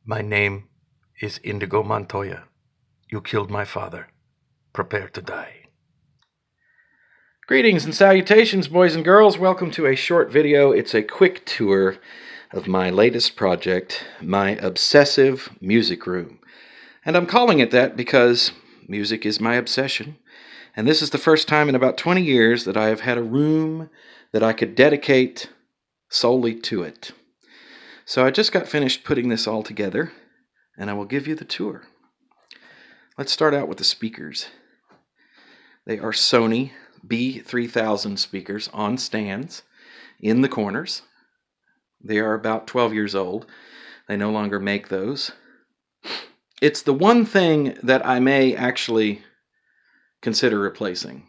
My name is Indigo Montoya. You killed my father. Prepare to die. Greetings and salutations, boys and girls. Welcome to a short video. It's a quick tour of my latest project, my Obsessive music room. And I'm calling it that because music is my obsession. And this is the first time in about 20 years that I have had a room that I could dedicate solely to it. So I just got finished putting this all together, and I will give you the tour. Let's start out with the speakers. They are Sony B3000 speakers on stands in the corners. They are about 12 years old. They no longer make those. It's the one thing that I may actually consider replacing.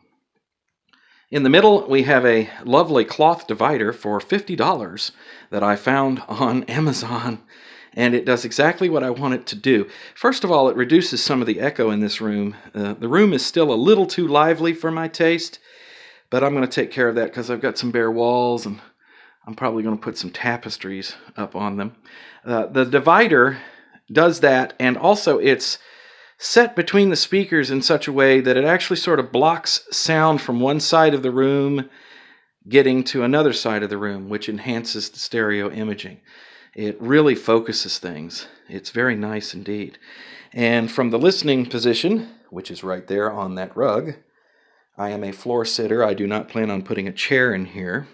In the middle, we have a lovely cloth divider for $50 that I found on Amazon, and it does exactly what I want it to do. First of all, it reduces some of the echo in this room. The room is still a little too lively for my taste, but I'm going to take care of that because I've got some bare walls, and I'm probably going to put some tapestries up on them. The divider does that, and also it's set between the speakers in such a way that it actually sort of blocks sound from one side of the room getting to another side of the room, which enhances the stereo imaging. It really focuses things. It's very nice indeed. And from the listening position, which is right there on that rug, I am a floor sitter. I do not plan on putting a chair in here.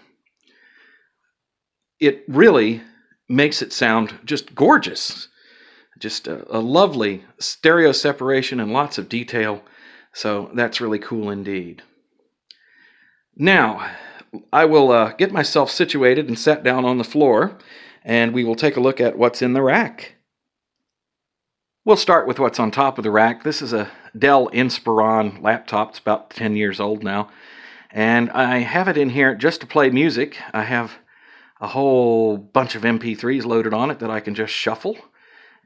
It really makes it sound just gorgeous. Just a lovely stereo separation and lots of detail, so that's really cool indeed. Now, I will get myself situated and sat down on the floor, and we will take a look at what's in the rack. We'll start with what's on top of the rack. This is a Dell Inspiron laptop. It's about 10 years old now, and I have it in here just to play music. I have a whole bunch of MP3s loaded on it that I can just shuffle.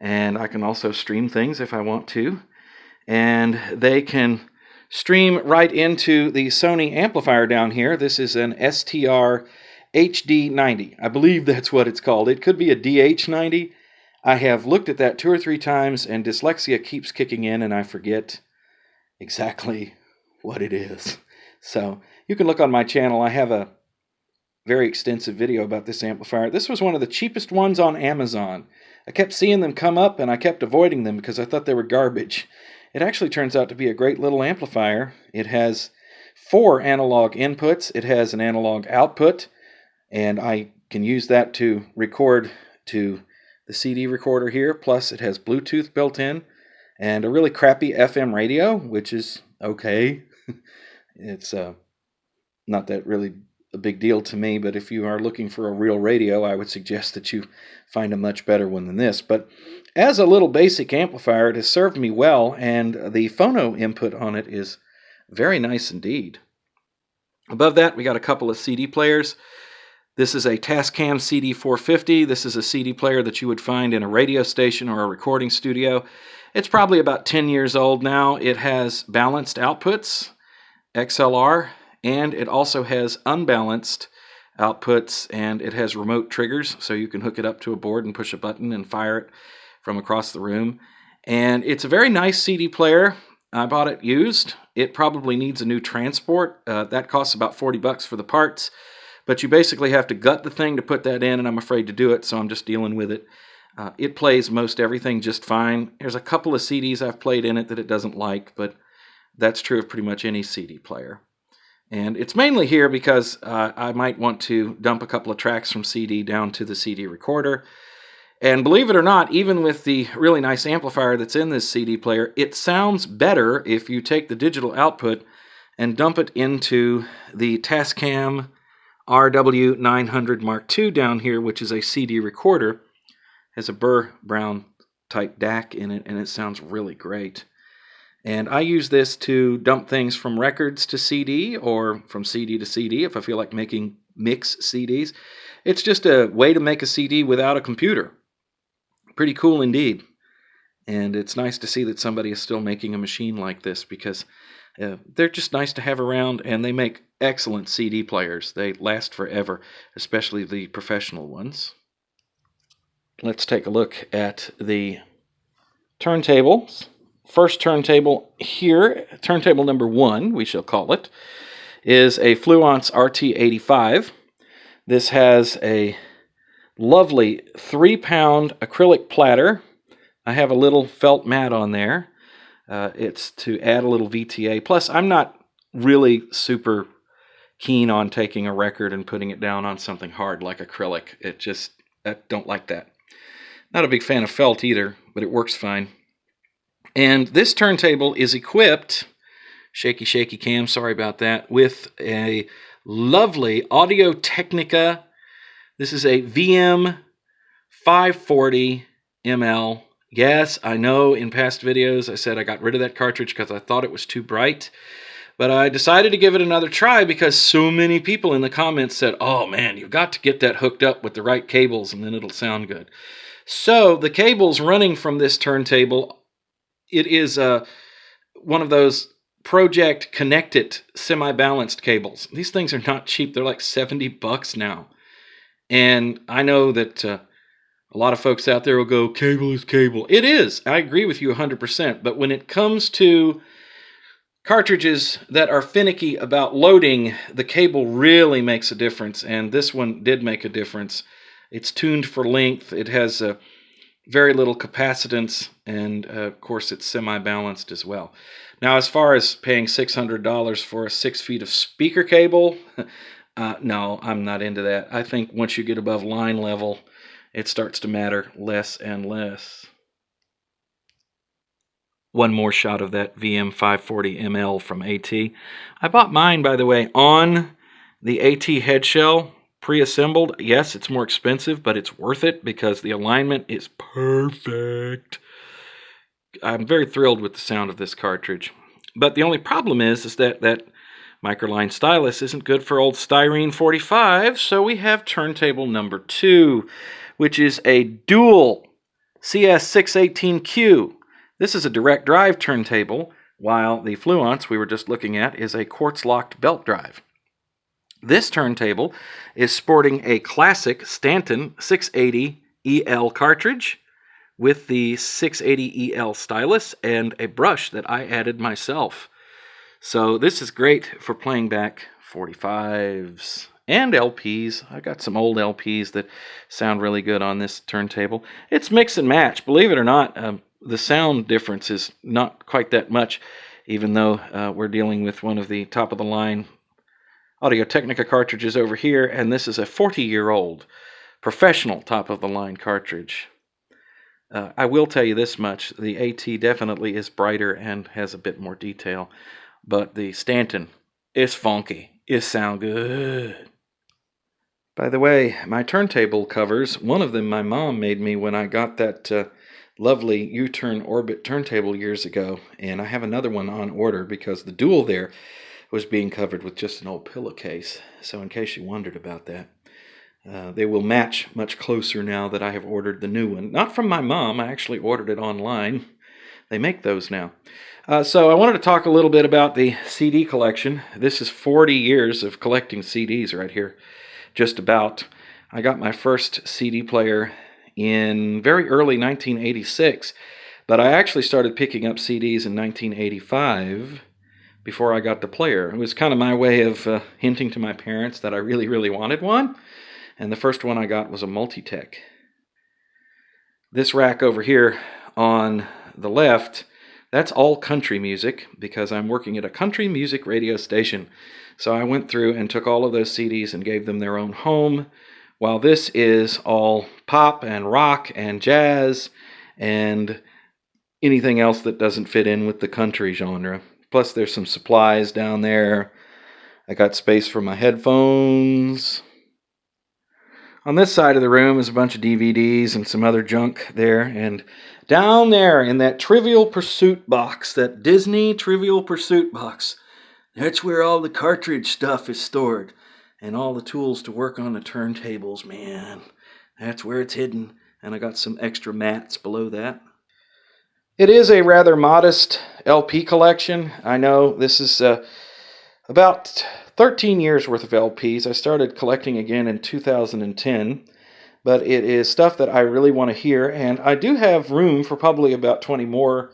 And I can also stream things if I want to. And they can stream right into the Sony amplifier down here. This is an STR HD90. I believe that's what it's called. It could be a DH90. I have looked at that 2 or 3 times, and dyslexia keeps kicking in, and I forget exactly what it is. So you can look on my channel. I have a very extensive video about this amplifier. This was one of the cheapest ones on Amazon. I kept seeing them come up, and I kept avoiding them because I thought they were garbage. It actually turns out to be a great little amplifier. It has 4 analog inputs. It has an analog output, and I can use that to record to the CD recorder here. Plus, it has Bluetooth built in and a really crappy FM radio, which is okay. It's not that really a big deal to me, but if you are looking for a real radio, I would suggest that you find a much better one than this. But as a little basic amplifier, it has served me well, and the phono input on it is very nice indeed. Above that, we got a couple of CD players. This is a Tascam CD450. This is a CD player that you would find in a radio station or a recording studio. It's probably about 10 years old now. It has balanced outputs, XLR, and it also has unbalanced outputs, and it has remote triggers, so you can hook it up to a board and push a button and fire it from across the room. And it's a very nice CD player. I bought it used. It probably needs a new transport. That costs about $40 for the parts, but you basically have to gut the thing to put that in, and I'm afraid to do it, so I'm just dealing with it. It plays most everything just fine. There's a couple of CDs I've played in it that it doesn't like, but that's true of pretty much any CD player. And it's mainly here because I might want to dump a couple of tracks from CD down to the CD recorder. And believe it or not, even with the really nice amplifier that's in this CD player, it sounds better if you take the digital output and dump it into the Tascam RW900 Mark II down here, which is a CD recorder. It has a Burr Brown type DAC in it, and it sounds really great. And I use this to dump things from records to CD or from CD to CD if I feel like making mix CDs. It's just a way to make a CD without a computer. Pretty cool indeed. And it's nice to see that somebody is still making a machine like this because they're just nice to have around, and they make excellent CD players. They last forever, especially the professional ones. Let's take a look at the turntables. First turntable here, turntable number 1, we shall call it, is a Fluence RT85. This has a lovely 3-pound acrylic platter. I have a little felt mat on there. It's to add a little VTA. Plus, I'm not really super keen on taking a record and putting it down on something hard like acrylic. I don't like that. Not a big fan of felt either, but it works fine. And this turntable is equipped, shaky cam, sorry about that, with a lovely Audio-Technica. This is a VM 540 ml. Yes, I know in past videos I said I got rid of that cartridge because I thought it was too bright. But I decided to give it another try because so many people in the comments said, oh man, you've got to get that hooked up with the right cables and then it'll sound good. So the cables running from this turntable, it is one of those Project Connect-It semi-balanced cables. These things are not cheap. They're like $70 now. And I know that a lot of folks out there will go, cable is cable. It is. I agree with you 100%. But when it comes to cartridges that are finicky about loading, the cable really makes a difference. And this one did make a difference. It's tuned for length. It has very little capacitance. And, of course, it's semi-balanced as well. Now, as far as paying $600 for a 6 feet of speaker cable, no, I'm not into that. I think once you get above line level, it starts to matter less and less. One more shot of that VM 540 ml from AT. I bought mine, by the way, on the AT head shell, pre-assembled. Yes, it's more expensive, but it's worth it because the alignment is perfect. I'm very thrilled with the sound of this cartridge. But the only problem is that microline stylus isn't good for old styrene 45, so we have turntable number 2, which is a dual CS618Q. This is a direct drive turntable, while the Fluence we were just looking at is a quartz-locked belt drive. This turntable is sporting a classic Stanton 680 EL cartridge with the 680 EL stylus and a brush that I added myself. So this is great for playing back 45s and LPs. I got some old LPs that sound really good on this turntable. It's mix and match. Believe it or not, the sound difference is not quite that much, even though we're dealing with one of the top-of-the-line Audio-Technica cartridges over here, and this is a 40-year-old professional top-of-the-line cartridge. I will tell you this much. The AT definitely is brighter and has a bit more detail. But the Stanton is funky. It sounds good. By the way, my turntable covers, one of them my mom made me when I got that lovely U-turn orbit turntable years ago. And I have another one on order because the dual there was being covered with just an old pillowcase. So in case you wondered about that. They will match much closer now that I have ordered the new one. Not from my mom. I actually ordered it online. They make those now. So I wanted to talk a little bit about the CD collection. This is 40 years of collecting CDs right here. Just about. I got my first CD player in very early 1986. But I actually started picking up CDs in 1985 before I got the player. It was kind of my way of hinting to my parents that I really, really wanted one. And the first one I got was a Multitech. This rack over here on the left, that's all country music because I'm working at a country music radio station. So I went through and took all of those CDs and gave them their own home, while this is all pop and rock and jazz and anything else that doesn't fit in with the country genre. Plus there's some supplies down there. I got space for my headphones. On this side of the room is a bunch of DVDs and some other junk there. And down there in that Trivial Pursuit box, that Disney Trivial Pursuit box, that's where all the cartridge stuff is stored. And all the tools to work on the turntables, man. That's where it's hidden. And I got some extra mats below that. It is a rather modest LP collection. I know this is about 13 years worth of LPs. I started collecting again in 2010, but it is stuff that I really want to hear, and I do have room for probably about 20 more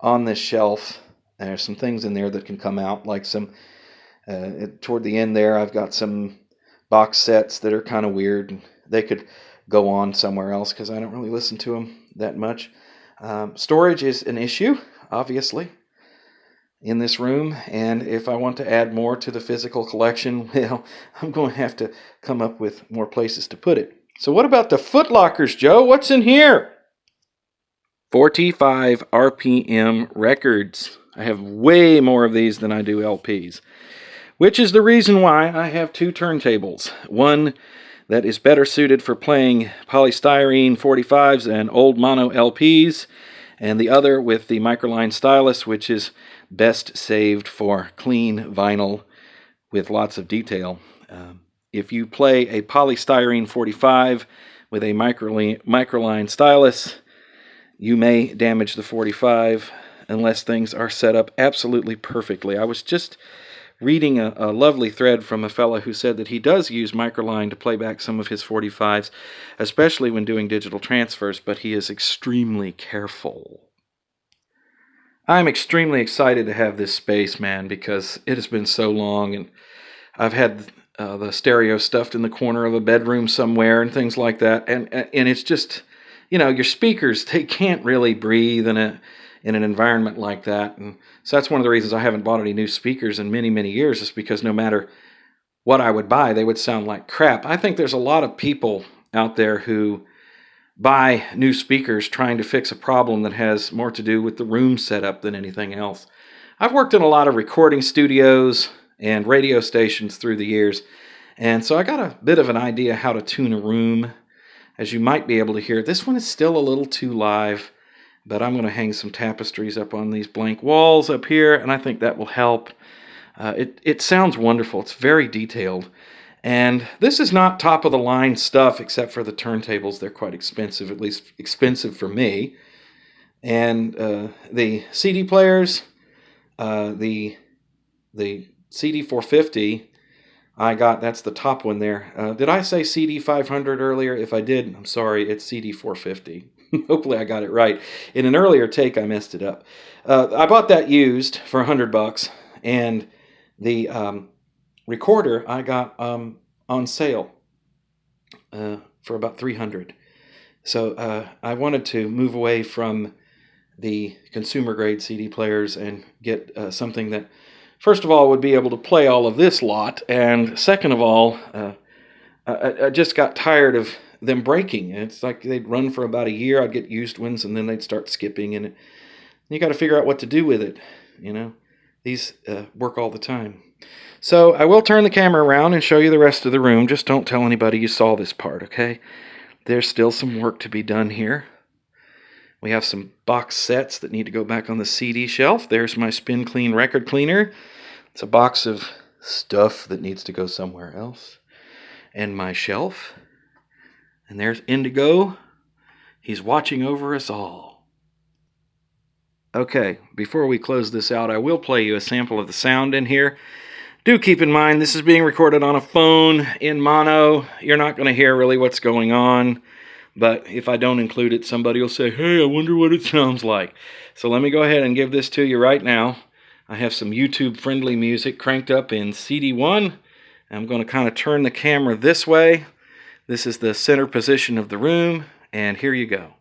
on this shelf. There's some things in there that can come out, like some, toward the end there, I've got some box sets that are kind of weird, and they could go on somewhere else because I don't really listen to them that much. Storage is an issue, obviously, in this room, and if I want to add more to the physical collection, well, I'm going to have to come up with more places to put it. So what about the foot lockers, Joe? What's in here? 45 RPM records. I have way more of these than I do LPs, which is the reason why I have two turntables. One that is better suited for playing polystyrene 45s and old mono LPs, and the other with the microline stylus, which is best saved for clean vinyl with lots of detail. If you play a polystyrene 45 with a microline stylus, you may damage the 45 unless things are set up absolutely perfectly. I was just reading a lovely thread from a fellow who said that he does use microline to play back some of his 45s, especially when doing digital transfers, but he is extremely careful. I'm extremely excited to have this space, man, because it has been so long, and I've had the stereo stuffed in the corner of a bedroom somewhere and things like that, and it's just, you know, your speakers, they can't really breathe in an environment like that. And so that's one of the reasons I haven't bought any new speakers in many, many years, is because no matter what I would buy, they would sound like crap. I think there's a lot of people out there who buy new speakers trying to fix a problem that has more to do with the room setup than anything else. I've worked in a lot of recording studios and radio stations through the years, and so I got a bit of an idea how to tune a room. As you might be able to hear, this one is still a little too live, but I'm going to hang some tapestries up on these blank walls up here, and I think that will help. It sounds wonderful. It's very detailed. And this is not top-of-the-line stuff except for the turntables. They're quite expensive, at least expensive for me. And the CD players, the CD 450, I got, that's the top one there. Did I say CD 500 earlier? If I did, I'm sorry, it's CD 450. Hopefully I got it right. In an earlier take, I messed it up. I bought that used for $100, and the recorder I got on sale for about $300. So I wanted to move away from the consumer grade CD players and get something that, first of all, would be able to play all of this lot, and second of all, I just got tired of them breaking. It's like they'd run for about a year, I'd get used ones, and then they'd start skipping, and you got to figure out what to do with it. You know, these work all the time. So I will turn the camera around and show you the rest of the room. Just don't tell anybody you saw this part, okay? There's still some work to be done here. We have some box sets that need to go back on the CD shelf. There's my Spin Clean record cleaner. It's a box of stuff that needs to go somewhere else. And my shelf. And there's Indigo. He's watching over us all. Okay, before we close this out, I will play you a sample of the sound in here. Do keep in mind, this is being recorded on a phone in mono. You're not going to hear really what's going on. But if I don't include it, somebody will say, hey, I wonder what it sounds like. So let me go ahead and give this to you right now. I have some YouTube-friendly music cranked up in CD1. I'm going to kind of turn the camera this way. This is the center position of the room, and here you go.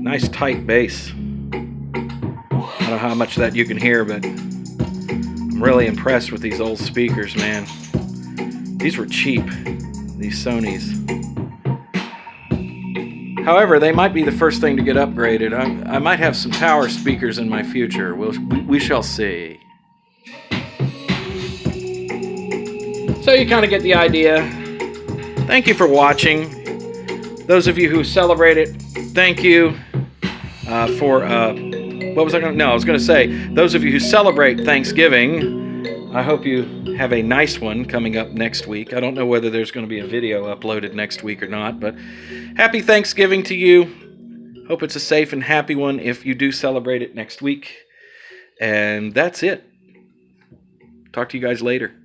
Nice tight bass. I don't know how much that you can hear, but I'm really impressed with these old speakers, man. These were cheap, these Sonys. However, they might be the first thing to get upgraded. I might have some tower speakers in my future. We shall see. So you kind of get the idea. Thank you for watching. Those of you who celebrate it, thank you for what was I going to... No, I was going to say, those of you who celebrate Thanksgiving, I hope you have a nice one coming up next week. I don't know whether there's going to be a video uploaded next week or not, but happy Thanksgiving to you. Hope it's a safe and happy one if you do celebrate it next week. And that's it. Talk to you guys later.